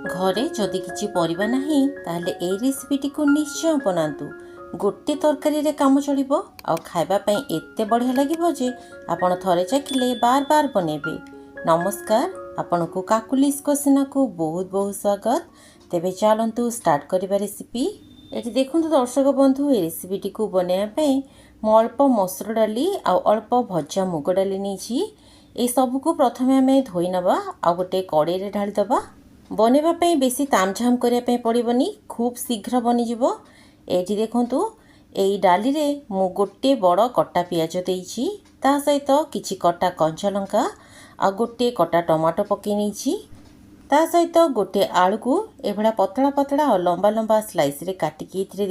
घरे जदि किछि परिबा नाही ताहले ए रेसिपीटी को निश्चय बनातु। गोटे तरकारी रे काम चलिबो आ खाइबा पई एते बढ़िया लागिबो जे आपण थरे चाखिले बार बार बनेबे। नमस्कार, आपण को काकुलिस कोसिना को बहुत बहुत स्वागत। तेबे चलंतु स्टार्ट करिबा रेसिपी। एटी देखंतु दर्शक बंधु, ए रेसिपीटी को बनाया पई मो अल्प मसूर डाली आ अल्प भजा मुग डाली नेछि। ए सब को प्रथमे हमें धोई नबा आ गोटे कड़ाई रे ढाली दबा। बनैबा पई बेसी तामझाम करिया पई पड़िबनी, खूब शीघ्र बनिजिवो। एठी देखंतु एई डाली रे मु गोटे बड़ कटा पियाज देइछि, ता सहित किछि कटा कंचा लंका आ गोटे कटा टमाटो पकई नेछि। ता सहित गोटे आलू को एभला पतला पतला और लंबा लंबा स्लाइस रे काटिकी इथिरे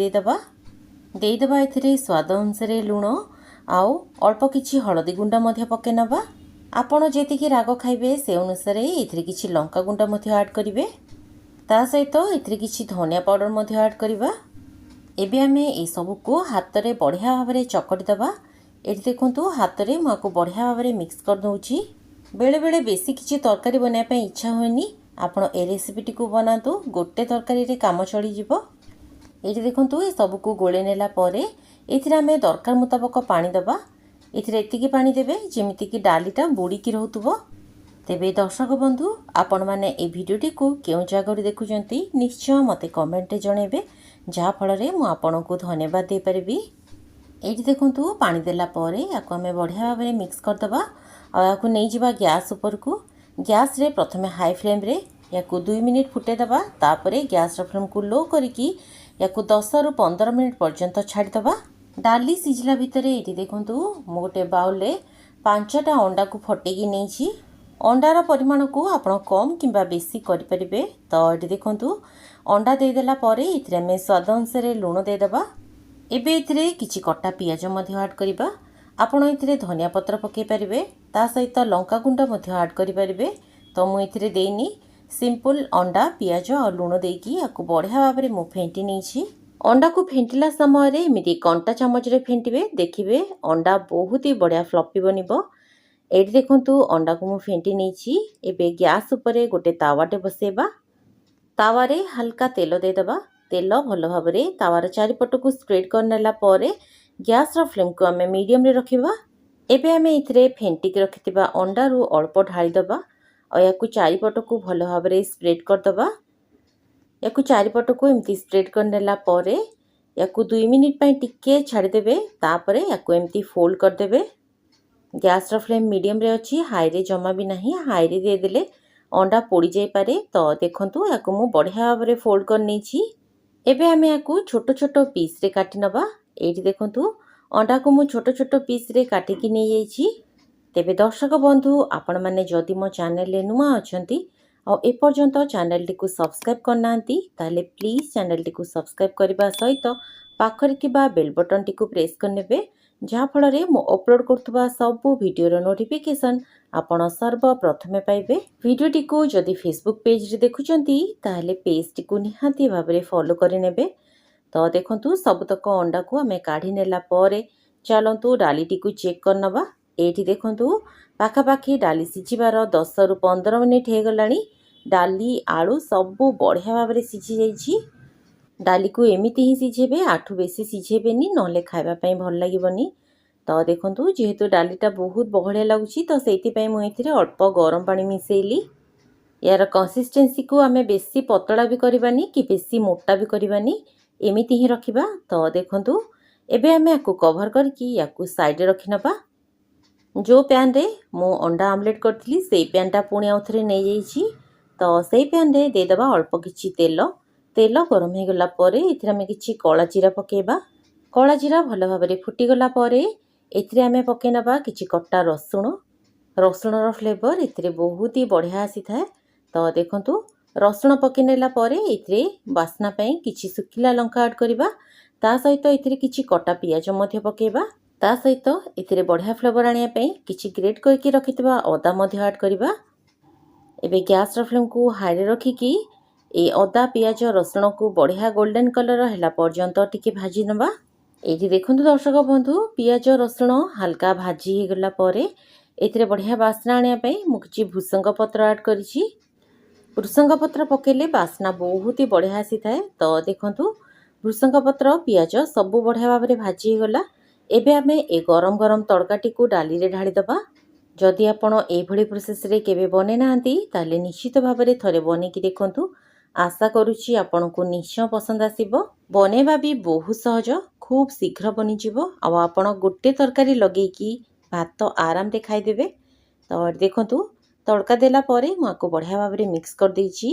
देदेबा इथिरे स्वाद अनुसार लुण आउ अल्प किछि हळदी गुंडा मध्य पके नबा। आपण जेतिकी राग खाइबे से अनुसार इथिरे किछि लंका गुंडा मध्य ऐड करिवे। ता सहित इथिरे किछि धनिया पाउडर मध्य ऐड करिबा। एबे हमें ए सब को हाथ रे बढ़िया भाव रे चकटी दबा। एठी देखंतु हाथ रे माको बढ़िया भाव रे मिक्स कर दउछि। बेले बेले बेसी किछि तरकारी बनाय पई इच्छा होयनी, आपण ए रेसिपीटी को बनातु, गोटे तरकारी रे काम चली जिवो। एठी देखंतु ए सब को गोळे नेला परे एथिरे हमें दरकार मुताबक पानी दबा। एथिरे एतिकी पानी देबे जेमिति कि डालीटा बुड़ीकी रहउतबो। तेबे दर्शक बंधु, आपण माने ए भिडियोटी को केउ जागर देखुचंती निश्चय मते कमेंट रे जणेबे, जा फल रे मु आपण को धन्यवाद दे परिबी। एठी देखंतु पानी देला परे याको हमें बढ़िया भाव रे मिक्स कर दबा आ याको नै जिबा गैस ऊपर को। गैस रे प्रथमे हाई फ्लेम रे याको 2 मिनिट फुटे दबा। तापरे गैस रो फ्लेम को लो करिकी याको 10 रु 15 मिनिट पर्यंत छाड़ी दबा। डाली सिझला भितरे एठी देखंतु मु गोटे बाउल रे 5टा अंडा को फटेकी नेछि। अंडार परिमाण को आपण कम किंबा बेसी करि परिबे। तो एठी देखंतु अंडा दे देला परे इथिरे में स्वाद अनुसार लूण दे दबा। एबे इथिरे किछि कटा पियाज मध्य ऐड करिबा। आपण इथिरे धनिया पत्र पके परिबे, ता सहित लंका गुंड मध्य ऐड करि परिबे। तो मु इथिरे देइनी सिंपल अंडा पियाज और लूण देकी याको बढ़िया भाव रे मु फेंटी नेछि। अंडा को फेंटिला समय रे एमिति कंटा चामच रे फेंटिबे, देखिबे अंडा बहुत ही बढ़िया फ्लफी बनिबो। एठी देखंतु अंडा को मु फेंटी नेछि। एबे गैस ऊपर गोटे तावाटे बसेबा। तावा रे हल्का तेल दे दबा। तेल भल भाव रे तावार चारिपट को स्प्रेड कर नेला परे गैस रो फ्लेम को हमें मीडियम रे रखिबा। एबे हमें इथिरे फेंटिक रखितिबा अंडा रु अल्प ढाली दबा और याकु चारिपट को भल भाव रे स्प्रेड कर दबा। याकु चारिपट को एमती स्प्रेड कर नेला परे याकु 2 मिनिट पई टिके छाड़ी देबे। तापरे याकु एमती फोल्ड कर देबे। गैस रो फ्लेम मीडियम रे अछि, हाई रे जमा भी नहीं। हाई रे दे देले अंडा पोड़ी जाई पारे। तो देखंतु याकु मु बढ़िया भाव रे फोल्ड कर नेछि। एबे हमें याकु छोटो छोटो पीस रे काटी नबा। एठी देखंतु अंडा को मु छोटो छोटो पीस रे काटी कि नै जाईछि। तेबे दर्शक बंधु, आपण माने जदि मो चैनल ले नुआ अछंती और ए पर्यंत चैनल टी को सब्सक्राइब करनांती ताले प्लीज चैनल टी को सब्सक्राइब करबा सहित पाखरे थिबा बेल बटन टी को प्रेस करनेबे, जहा फल रे मो अपलोड करथुबा सब वीडियो रो नोटिफिकेशन आपण सर्व प्रथमे पाइबे। वीडियो टी को जदि फेसबुक पेज रे देखुचंती ताले पेज टी को निहाती भाव रे फॉलो करि नेबे। तो देखंतु सबतक अंडा को हमें काढी नेला परे चलंतु डाली टी को चेक कर नबा। एठी देखंतु पाखापाखी डाली सिझिबार 10 रु 15 मिनिट हे गलानी। डाली आलू सबू बढ़िया भाव रे सिझी जाइछि। डाली को एमिति ही सिझेबे, आठु बेसी सिझेबेनी, नहले खाइबा पई भल लागिबनी। तो देखंतु जेहेतु डालीटा बहुत बहळिया लागुछि तो सेति पई मु एथिरे अल्प गरम पानी मिसेइली। यार कंसिस्टेंसी को आमे बेसी पतला भी करबानी कि बेसी मोटा भी करबानी, एमिति ही रखिबा। तो देखंतु एबे आमे याकु कवर करके याकु साइड रे रखि नबा। जो पैन रे मु अंडा आमलेट करथिली सेई पैनटा पुणी आउथरे नै जाइछि। तो सेई पैन रे दे दबा अल्प किछि तेल। तेल गरम हे गला परे एथिरे हमें किछि कला जीरा पकेबा। कला जीरा भल भाव रे फुटी गला परे एथिरे हमें पके नबा किछि कट्टा रसुण। रसुण रो फ्लेवर एथिरे बहुत ही बढ़िया आसी थाए। तो देखंतु रसुण पके नेला परे एथिरे वासना पई किछि सुखिला लंका ऐड करबा। ता सहित एथिरे किछि कट्टा पियाज मध्य पकेबा। ता सहित एथिरे बढ़िया फ्लेवर आनिया पई किछि ग्रेट करके रखितबा अदा मध्य ऐड करबा। एबे गैस रो फ्लेम को हाई रे रखिकी ए अदा पियाज रसुण को बढ़िया गोल्डन कलर हैला पर्यंत टिके भाजी नबा। एठी देखंतु दर्शक बंधु, पियाज रसुण हल्का भाजी हे गला परे एथिरे बढ़िया वासना आनिया पई मु किछि भुसंग पत्र ऐड करिछि। ଭୃସଙ୍ଗ ପତ୍ର ପକେଇଲେ ବାସ୍ନା ବହୁତ ହି ବଢ଼ିଆ ଆସିଥାଏ। ତ ଦେଖନ୍ତୁ ଭୃସଙ୍ଗ ପତ୍ର ପିଆଜ ସବୁ ବଢ଼ିଆ ଭାବରେ ଭାଜି ହେଇଗଲା। ଏବେ ଆମେ ଏ ଗରମ ଗରମ ତଡ଼କାଟିକୁ ଡାଲିରେ ଢାଳିଦେବା। ଯଦି ଆପଣ ଏଇଭଳି ପ୍ରୋସେସ୍ରେ କେବେ ବନେଇ ନାହାନ୍ତି ତାହେଲେ ନିଶ୍ଚିତ ଭାବରେ ଥରେ ବନେଇକି ଦେଖନ୍ତୁ। ଆଶା କରୁଛି ଆପଣଙ୍କୁ ନିଶ୍ଚୟ ପସନ୍ଦ ଆସିବ। ବନେଇବା ବି ବହୁତ ସହଜ, ଖୁବ୍ ଶୀଘ୍ର ବନିଯିବ ଆଉ ଆପଣ ଗୋଟେ ତରକାରୀ ଲଗେଇକି ଭାତ ଆରାମରେ ଖାଇଦେବେ। ତ ଦେଖନ୍ତୁ ତଡ଼କା ଦେଲା ପରେ ମୁଁ ଆକୁ ବଢ଼ିଆ ଭାବରେ ମିକ୍ସ କରିଦେଇଛି।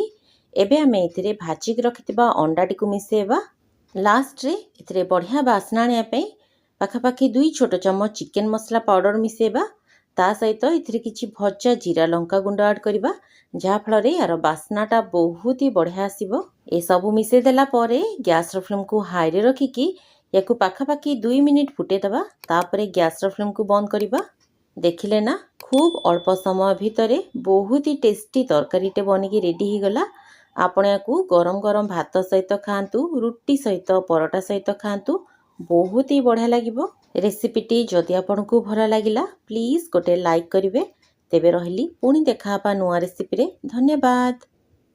ଏବେ ଆମେ ଏଥିରେ ଭାଜିକି ରଖିଥିବା ଅଣ୍ଡାଟିକୁ ମିଶାଇବା। ଲାଷ୍ଟରେ ଏଥିରେ ବଢ଼ିଆ ବାସ୍ନା ଆଣିବା ପାଇଁ ପାଖାପାଖି 2 ଛୋଟ ଚାମଚ ଚିକେନ ମସଲା ପାଉଡ଼ର ମିଶାଇବା। ତା ସହିତ ଏଥିରେ କିଛି ଭଜା ଜିରା ଲଙ୍କା ଗୁଣ୍ଡ ଆଡ଼୍ କରିବା, ଯାହାଫଳରେ ଏହାର ବାସ୍ନାଟା ବହୁତ ହି ବଢ଼ିଆ ଆସିବ। ଏସବୁ ମିଶାଇ ଦେଲା ପରେ ଗ୍ୟାସ୍ର ଫ୍ଲେମ୍କୁ ହାଇରେ ରଖିକି ୟାକୁ ପାଖାପାଖି 2 ମିନିଟ୍ ଫୁଟାଇଦେବା। ତାପରେ ଗ୍ୟାସ୍ର ଫ୍ଲେମ୍କୁ ବନ୍ଦ କରିବା। ଦେଖିଲେ ନା, ଖୁବ୍ ଅଳ୍ପ ସମୟ ଭିତରେ ବହୁତ ହି ଟେଷ୍ଟି ତରକାରୀଟେ ବନିକି ରେଡ଼ି ହେଇଗଲା। ଆପଣ ୟାକୁ ଗରମ ଗରମ ଭାତ ସହିତ ଖାଆନ୍ତୁ, ରୁଟି ସହିତ, ପରଟା ସହିତ ଖାଆନ୍ତୁ, ବହୁତ ହି ବଢ଼ିଆ ଲାଗିବ। ରେସିପିଟି ଯଦି ଆପଣଙ୍କୁ ଭଲ ଲାଗିଲା ପ୍ଲିଜ୍ ଗୋଟେ ଲାଇକ୍ କରିବେ। ତେବେ ରହିଲି, ପୁଣି ଦେଖା ହେବା ନୂଆ ରେସିପିରେ। ଧନ୍ୟବାଦ।